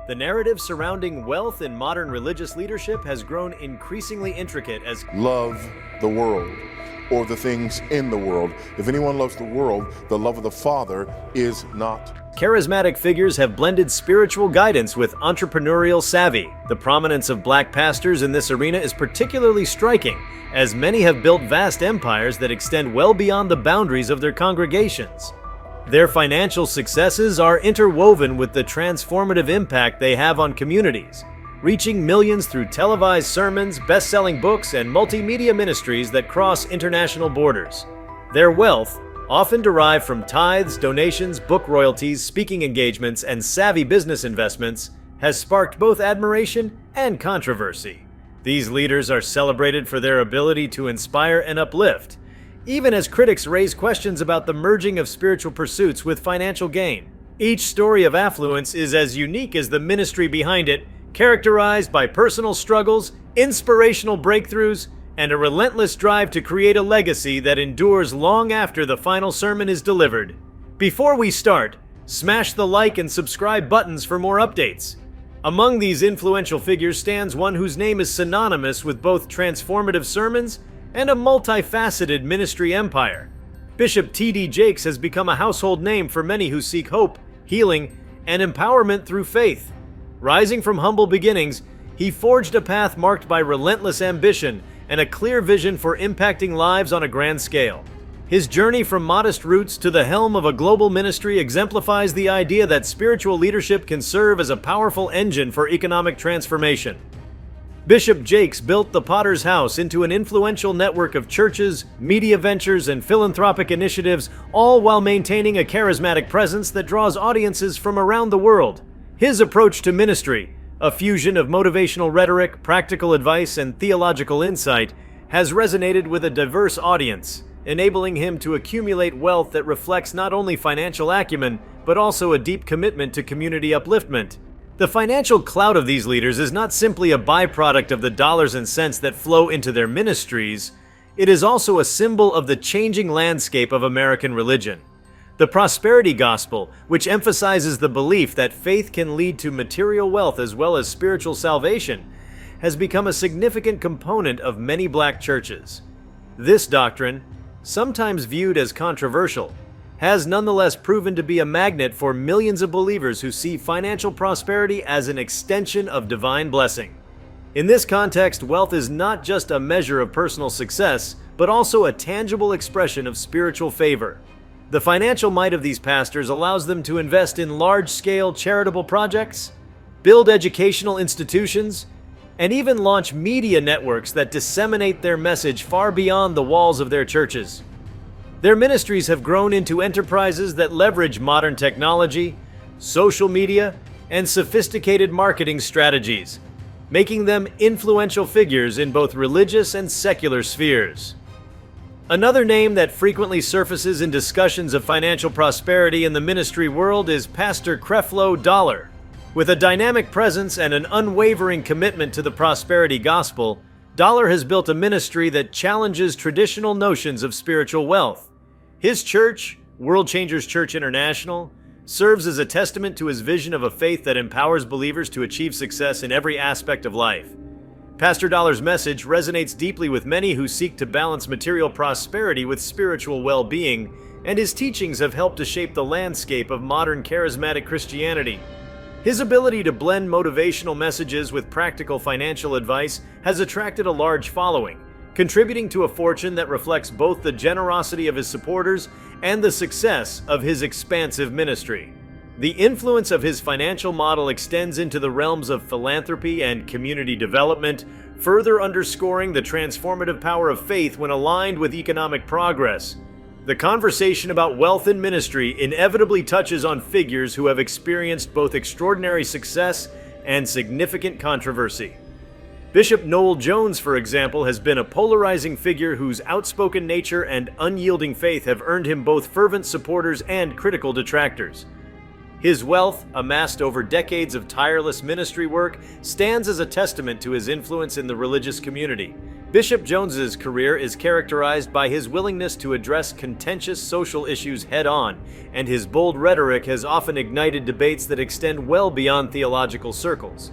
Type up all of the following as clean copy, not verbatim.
The narrative surrounding wealth in modern religious leadership has grown increasingly intricate as love the world or the things in the world. If anyone loves the world, the love of the Father is not. charismatic figures have blended spiritual guidance with entrepreneurial savvy. The prominence of black pastors in this arena is particularly striking, as many have built vast empires that extend well beyond the boundaries of their congregations. Their financial successes are interwoven with the transformative impact they have on communities, reaching millions through televised sermons, best-selling books, and multimedia ministries that cross international borders. Their wealth, often derived from tithes, donations, book royalties, speaking engagements, and savvy business investments, has sparked both admiration and controversy. These leaders are celebrated for their ability to inspire and uplift, even as critics raise questions about the merging of spiritual pursuits with financial gain. Each story of affluence is as unique as the ministry behind it, characterized by personal struggles, inspirational breakthroughs, and a relentless drive to create a legacy that endures long after the final sermon is delivered. Before we start, smash the like and subscribe buttons for more updates. Among these influential figures stands one whose name is synonymous with both transformative sermons and a multifaceted ministry empire. Bishop T.D. Jakes has become a household name for many who seek hope, healing, and empowerment through faith. Rising from humble beginnings, he forged a path marked by relentless ambition and a clear vision for impacting lives on a grand scale. His journey from modest roots to the helm of a global ministry exemplifies the idea that spiritual leadership can serve as a powerful engine for economic transformation. Bishop Jakes built the Potter's House into an influential network of churches, media ventures, and philanthropic initiatives, all while maintaining a charismatic presence that draws audiences from around the world. His approach to ministry, a fusion of motivational rhetoric, practical advice, and theological insight, has resonated with a diverse audience, enabling him to accumulate wealth that reflects not only financial acumen, but also a deep commitment to community upliftment. The financial clout of these leaders is not simply a byproduct of the dollars and cents that flow into their ministries, it is also a symbol of the changing landscape of American religion. The prosperity gospel, which emphasizes the belief that faith can lead to material wealth as well as spiritual salvation, has become a significant component of many black churches. This doctrine, sometimes viewed as controversial, has nonetheless proven to be a magnet for millions of believers who see financial prosperity as an extension of divine blessing. In this context, wealth is not just a measure of personal success, but also a tangible expression of spiritual favor. The financial might of these pastors allows them to invest in large-scale charitable projects, build educational institutions, and even launch media networks that disseminate their message far beyond the walls of their churches. Their ministries have grown into enterprises that leverage modern technology, social media, and sophisticated marketing strategies, making them influential figures in both religious and secular spheres. Another name that frequently surfaces in discussions of financial prosperity in the ministry world is Pastor Creflo Dollar. With a dynamic presence and an unwavering commitment to the prosperity gospel, Dollar has built a ministry that challenges traditional notions of spiritual wealth. His church, World Changers Church International, serves as a testament to his vision of a faith that empowers believers to achieve success in every aspect of life. Pastor Dollar's message resonates deeply with many who seek to balance material prosperity with spiritual well-being, and his teachings have helped to shape the landscape of modern charismatic Christianity. His ability to blend motivational messages with practical financial advice has attracted a large following, contributing to a fortune that reflects both the generosity of his supporters and the success of his expansive ministry. The influence of his financial model extends into the realms of philanthropy and community development, further underscoring the transformative power of faith when aligned with economic progress. The conversation about wealth in ministry inevitably touches on figures who have experienced both extraordinary success and significant controversy. Bishop Noel Jones, for example, has been a polarizing figure whose outspoken nature and unyielding faith have earned him both fervent supporters and critical detractors. His wealth, amassed over decades of tireless ministry work, stands as a testament to his influence in the religious community. Bishop Jones's career is characterized by his willingness to address contentious social issues head-on, and his bold rhetoric has often ignited debates that extend well beyond theological circles.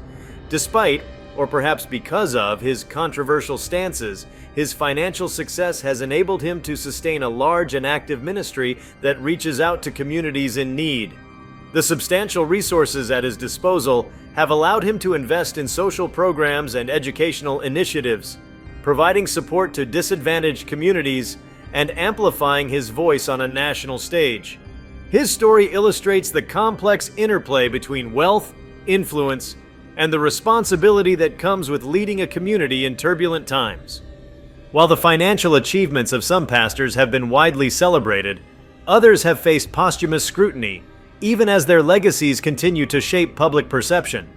Despite, or perhaps because of, his controversial stances, his financial success has enabled him to sustain a large and active ministry that reaches out to communities in need. The substantial resources at his disposal have allowed him to invest in social programs and educational initiatives, providing support to disadvantaged communities and amplifying his voice on a national stage. His story illustrates the complex interplay between wealth, influence, and the responsibility that comes with leading a community in turbulent times. While the financial achievements of some pastors have been widely celebrated, others have faced posthumous scrutiny, even as their legacies continue to shape public perception.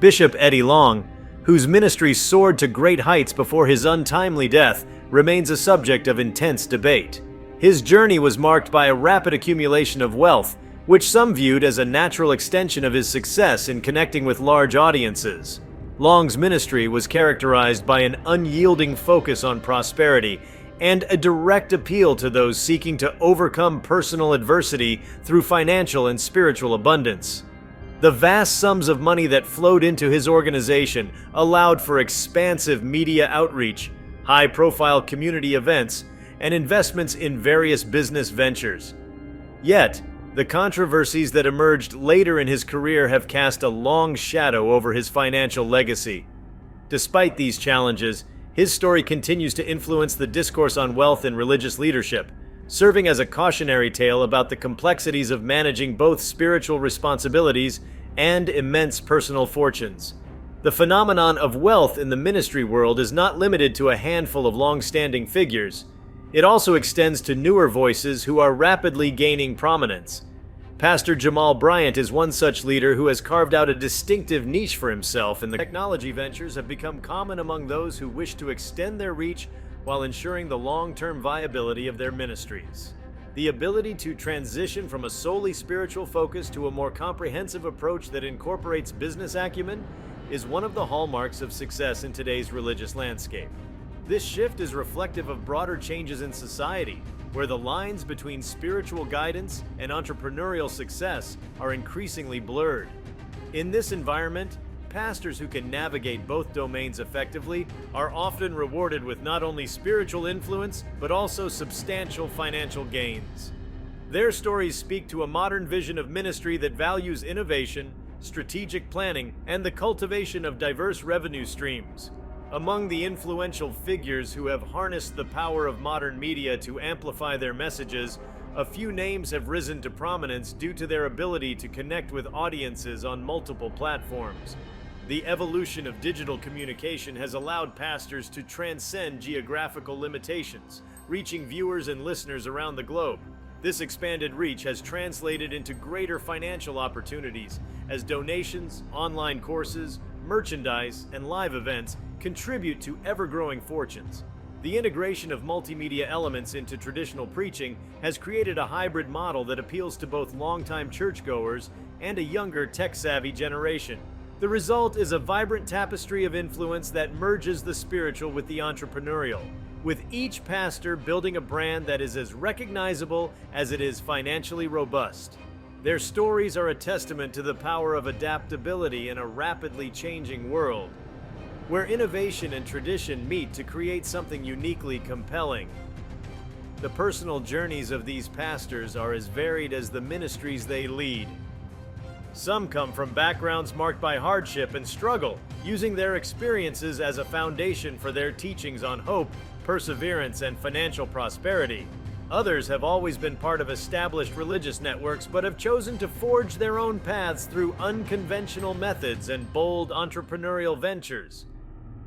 Bishop Eddie Long, whose ministry soared to great heights before his untimely death, remains a subject of intense debate. His journey was marked by a rapid accumulation of wealth, which some viewed as a natural extension of his success in connecting with large audiences. Long's ministry was characterized by an unyielding focus on prosperity and a direct appeal to those seeking to overcome personal adversity through financial and spiritual abundance. The vast sums of money that flowed into his organization allowed for expansive media outreach, high-profile community events, and investments in various business ventures. Yet, the controversies that emerged later in his career have cast a long shadow over his financial legacy. Despite these challenges, his story continues to influence the discourse on wealth and religious leadership, serving as a cautionary tale about the complexities of managing both spiritual responsibilities and immense personal fortunes. The phenomenon of wealth in the ministry world is not limited to a handful of long-standing figures. It also extends to newer voices who are rapidly gaining prominence. Pastor Jamal Bryant is one such leader who has carved out a distinctive niche for himself, and the technology ventures have become common among those who wish to extend their reach while ensuring the long-term viability of their ministries. The ability to transition from a solely spiritual focus to a more comprehensive approach that incorporates business acumen is one of the hallmarks of success in today's religious landscape. This shift is reflective of broader changes in society, where the lines between spiritual guidance and entrepreneurial success are increasingly blurred. In this environment, pastors who can navigate both domains effectively are often rewarded with not only spiritual influence, but also substantial financial gains. Their stories speak to a modern vision of ministry that values innovation, strategic planning, and the cultivation of diverse revenue streams. Among the influential figures who have harnessed the power of modern media to amplify their messages, a few names have risen to prominence due to their ability to connect with audiences on multiple platforms. The evolution of digital communication has allowed pastors to transcend geographical limitations, reaching viewers and listeners around the globe. This expanded reach has translated into greater financial opportunities as donations, online courses, merchandise, and live events contribute to ever-growing fortunes. The integration of multimedia elements into traditional preaching has created a hybrid model that appeals to both longtime churchgoers and a younger tech-savvy generation. The result is a vibrant tapestry of influence that merges the spiritual with the entrepreneurial, with each pastor building a brand that is as recognizable as it is financially robust. Their stories are a testament to the power of adaptability in a rapidly changing world, where innovation and tradition meet to create something uniquely compelling. The personal journeys of these pastors are as varied as the ministries they lead. Some come from backgrounds marked by hardship and struggle, using their experiences as a foundation for their teachings on hope, perseverance, and financial prosperity. Others have always been part of established religious networks but have chosen to forge their own paths through unconventional methods and bold entrepreneurial ventures.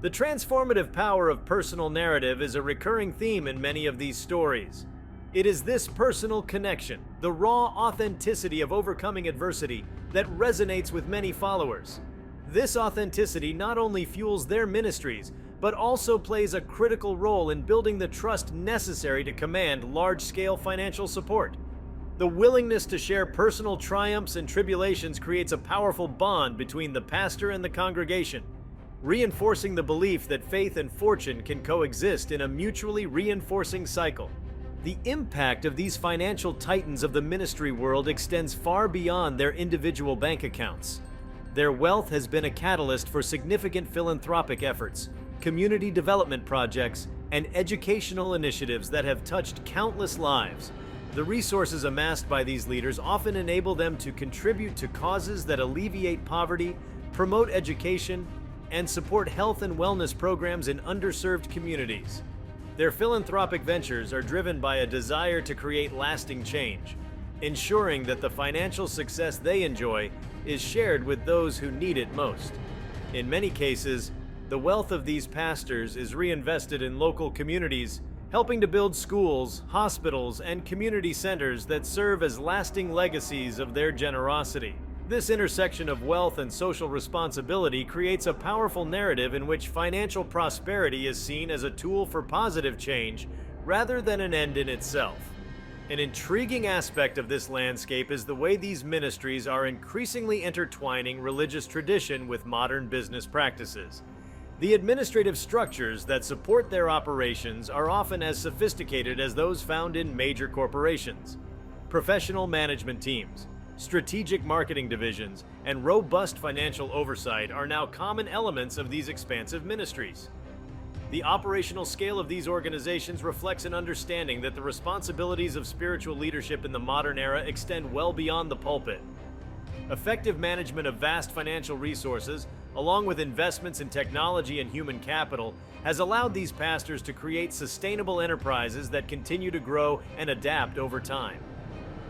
The transformative power of personal narrative is a recurring theme in many of these stories. It is this personal connection, the raw authenticity of overcoming adversity, that resonates with many followers. This authenticity not only fuels their ministries, but also plays a critical role in building the trust necessary to command large-scale financial support. The willingness to share personal triumphs and tribulations creates a powerful bond between the pastor and the congregation. reinforcing the belief that faith and fortune can coexist in a mutually reinforcing cycle. The impact of these financial titans of the ministry world extends far beyond their individual bank accounts. Their wealth has been a catalyst for significant philanthropic efforts, community development projects, and educational initiatives that have touched countless lives. The resources amassed by these leaders often enable them to contribute to causes that alleviate poverty, promote education, and support health and wellness programs in underserved communities. Their philanthropic ventures are driven by a desire to create lasting change, ensuring that the financial success they enjoy is shared with those who need it most. In many cases, the wealth of these pastors is reinvested in local communities, helping to build schools, hospitals, and community centers that serve as lasting legacies of their generosity. This intersection of wealth and social responsibility creates a powerful narrative in which financial prosperity is seen as a tool for positive change rather than an end in itself. An intriguing aspect of this landscape is the way these ministries are increasingly intertwining religious tradition with modern business practices. The administrative structures that support their operations are often as sophisticated as those found in major corporations. Professional management teams, strategic marketing divisions, and robust financial oversight are now common elements of these expansive ministries. The operational scale of these organizations reflects an understanding that the responsibilities of spiritual leadership in the modern era extend well beyond the pulpit. Effective management of vast financial resources, along with investments in technology and human capital, has allowed these pastors to create sustainable enterprises that continue to grow and adapt over time.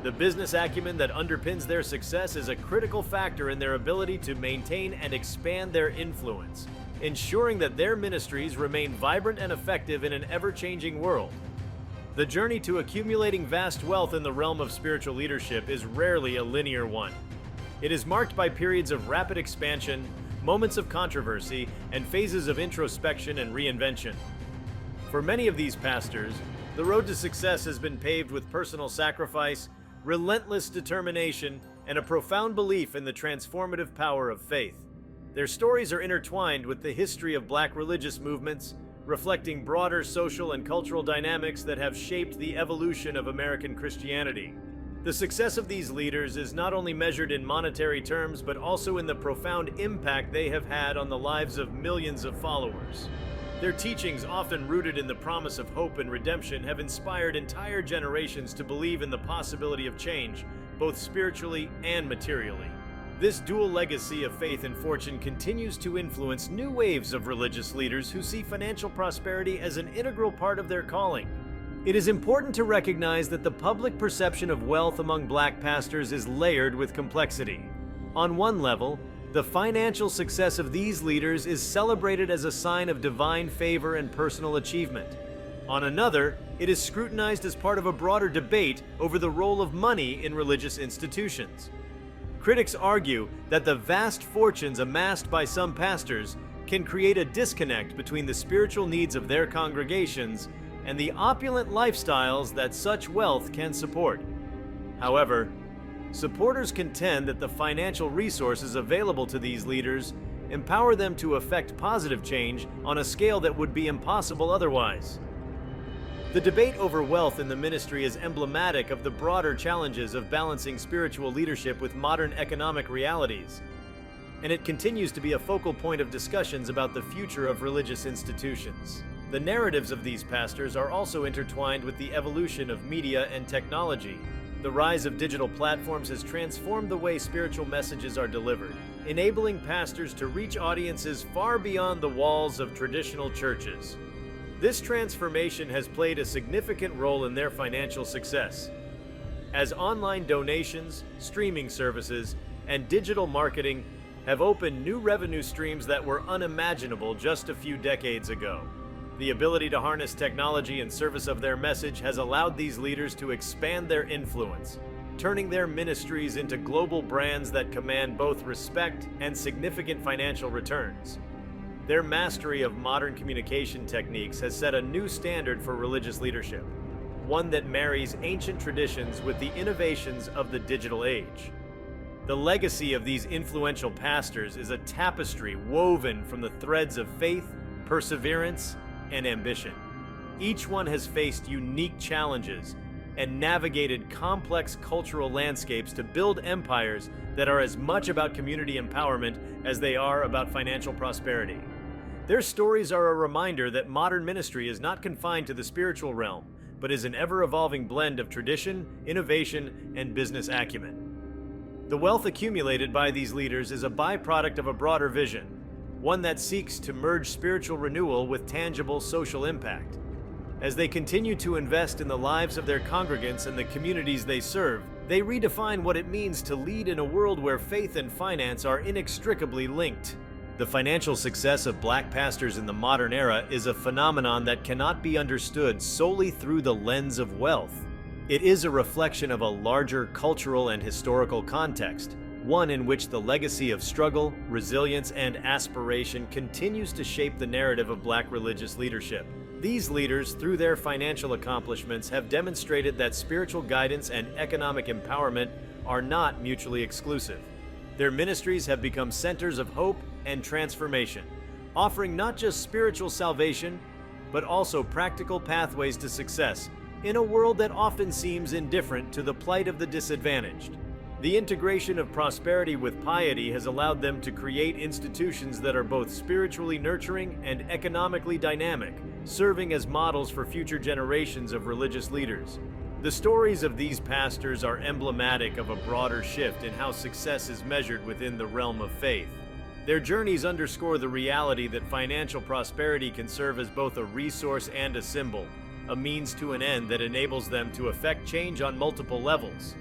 The business acumen that underpins their success is a critical factor in their ability to maintain and expand their influence, ensuring that their ministries remain vibrant and effective in an ever-changing world. The journey to accumulating vast wealth in the realm of spiritual leadership is rarely a linear one. It is marked by periods of rapid expansion, moments of controversy, and phases of introspection and reinvention. For many of these pastors, the road to success has been paved with personal sacrifice, relentless determination, and a profound belief in the transformative power of faith. Their stories are intertwined with the history of Black religious movements, reflecting broader social and cultural dynamics that have shaped the evolution of American Christianity. The success of these leaders is not only measured in monetary terms, but also in the profound impact they have had on the lives of millions of followers. Their teachings, often rooted in the promise of hope and redemption, have inspired entire generations to believe in the possibility of change, both spiritually and materially. This dual legacy of faith and fortune continues to influence new waves of religious leaders who see financial prosperity as an integral part of their calling. It is important to recognize that the public perception of wealth among Black pastors is layered with complexity. On one level, the financial success of these leaders is celebrated as a sign of divine favor and personal achievement. On another, it is scrutinized as part of a broader debate over the role of money in religious institutions. Critics argue that the vast fortunes amassed by some pastors can create a disconnect between the spiritual needs of their congregations and the opulent lifestyles that such wealth can support. However, supporters contend that the financial resources available to these leaders empower them to effect positive change on a scale that would be impossible otherwise. The debate over wealth in the ministry is emblematic of the broader challenges of balancing spiritual leadership with modern economic realities, and it continues to be a focal point of discussions about the future of religious institutions. The narratives of these pastors are also intertwined with the evolution of media and technology. The rise of digital platforms has transformed the way spiritual messages are delivered, enabling pastors to reach audiences far beyond the walls of traditional churches. This transformation has played a significant role in their financial success, as online donations, streaming services, and digital marketing have opened new revenue streams that were unimaginable just a few decades ago. The ability to harness technology in service of their message has allowed these leaders to expand their influence, turning their ministries into global brands that command both respect and significant financial returns. Their mastery of modern communication techniques has set a new standard for religious leadership, one that marries ancient traditions with the innovations of the digital age. The legacy of these influential pastors is a tapestry woven from the threads of faith, perseverance, and ambition. Each one has faced unique challenges and navigated complex cultural landscapes to build empires that are as much about community empowerment as they are about financial prosperity. Their stories are a reminder that modern ministry is not confined to the spiritual realm, but is an ever-evolving blend of tradition, innovation, and business acumen. The wealth accumulated by these leaders is a byproduct of a broader vision, one that seeks to merge spiritual renewal with tangible social impact. As they continue to invest in the lives of their congregants and the communities they serve, they redefine what it means to lead in a world where faith and finance are inextricably linked. The financial success of Black pastors in the modern era is a phenomenon that cannot be understood solely through the lens of wealth. It is a reflection of a larger cultural and historical context, one in which the legacy of struggle, resilience, and aspiration continues to shape the narrative of Black religious leadership. These leaders, through their financial accomplishments, have demonstrated that spiritual guidance and economic empowerment are not mutually exclusive. Their ministries have become centers of hope and transformation, offering not just spiritual salvation, but also practical pathways to success in a world that often seems indifferent to the plight of the disadvantaged. The integration of prosperity with piety has allowed them to create institutions that are both spiritually nurturing and economically dynamic, serving as models for future generations of religious leaders. The stories of these pastors are emblematic of a broader shift in how success is measured within the realm of faith. Their journeys underscore the reality that financial prosperity can serve as both a resource and a symbol, a means to an end that enables them to effect change on multiple levels.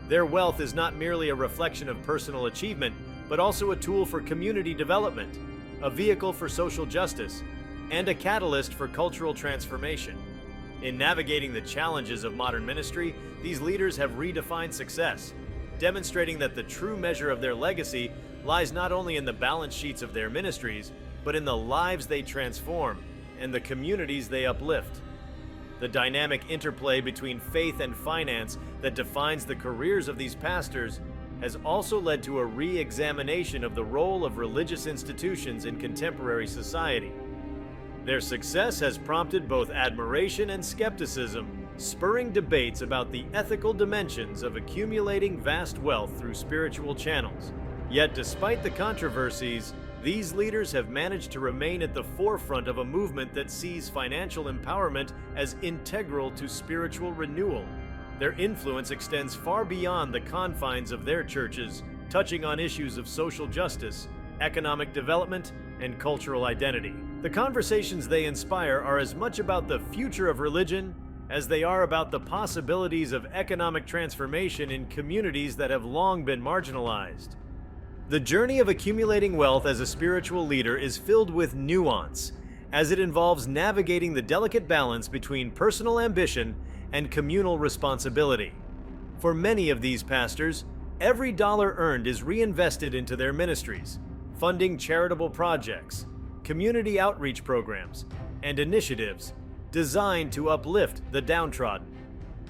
Their wealth is not merely a reflection of personal achievement, but also a tool for community development, a vehicle for social justice, and a catalyst for cultural transformation. In navigating the challenges of modern ministry, these leaders have redefined success, demonstrating that the true measure of their legacy lies not only in the balance sheets of their ministries, but in the lives they transform and the communities they uplift. The dynamic interplay between faith and finance that defines the careers of these pastors has also led to a re-examination of the role of religious institutions in contemporary society. Their success has prompted both admiration and skepticism, spurring debates about the ethical dimensions of accumulating vast wealth through spiritual channels. Yet despite the controversies, these leaders have managed to remain at the forefront of a movement that sees financial empowerment as integral to spiritual renewal. Their influence extends far beyond the confines of their churches, touching on issues of social justice, economic development, and cultural identity. The conversations they inspire are as much about the future of religion as they are about the possibilities of economic transformation in communities that have long been marginalized. The journey of accumulating wealth as a spiritual leader is filled with nuance, as it involves navigating the delicate balance between personal ambition and communal responsibility. For many of these pastors, every dollar earned is reinvested into their ministries, funding charitable projects, community outreach programs, and initiatives designed to uplift the downtrodden.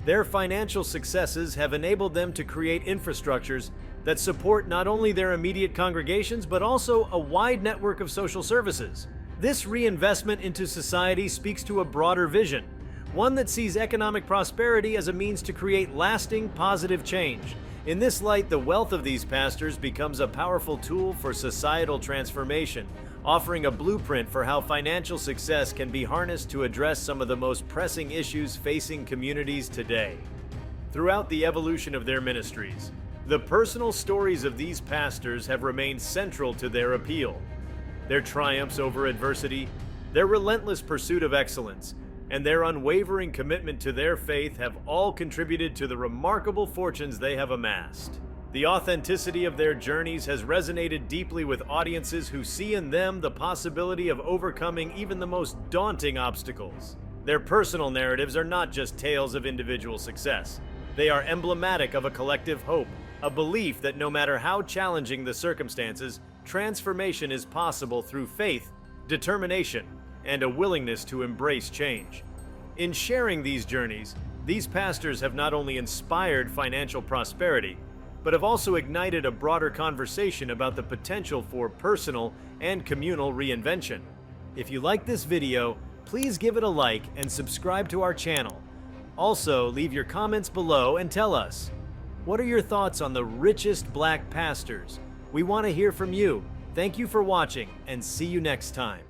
Their financial successes have enabled them to create infrastructures that support not only their immediate congregations, but also a wide network of social services. This reinvestment into society speaks to a broader vision, one that sees economic prosperity as a means to create lasting, positive change. In this light, the wealth of these pastors becomes a powerful tool for societal transformation, offering a blueprint for how financial success can be harnessed to address some of the most pressing issues facing communities today. Throughout the evolution of their ministries, the personal stories of these pastors have remained central to their appeal. Their triumphs over adversity, their relentless pursuit of excellence, and their unwavering commitment to their faith have all contributed to the remarkable fortunes they have amassed. The authenticity of their journeys has resonated deeply with audiences who see in them the possibility of overcoming even the most daunting obstacles. Their personal narratives are not just tales of individual success. They are emblematic of a collective hope, a belief that no matter how challenging the circumstances, transformation is possible through faith, determination, and a willingness to embrace change. In sharing these journeys, these pastors have not only inspired financial prosperity, but have also ignited a broader conversation about the potential for personal and communal reinvention. If you like this video, please give it a like and subscribe to our channel. Also, leave your comments below and tell us, what are your thoughts on the richest black pastors? We want to hear from you. Thank you for watching, and see you next time.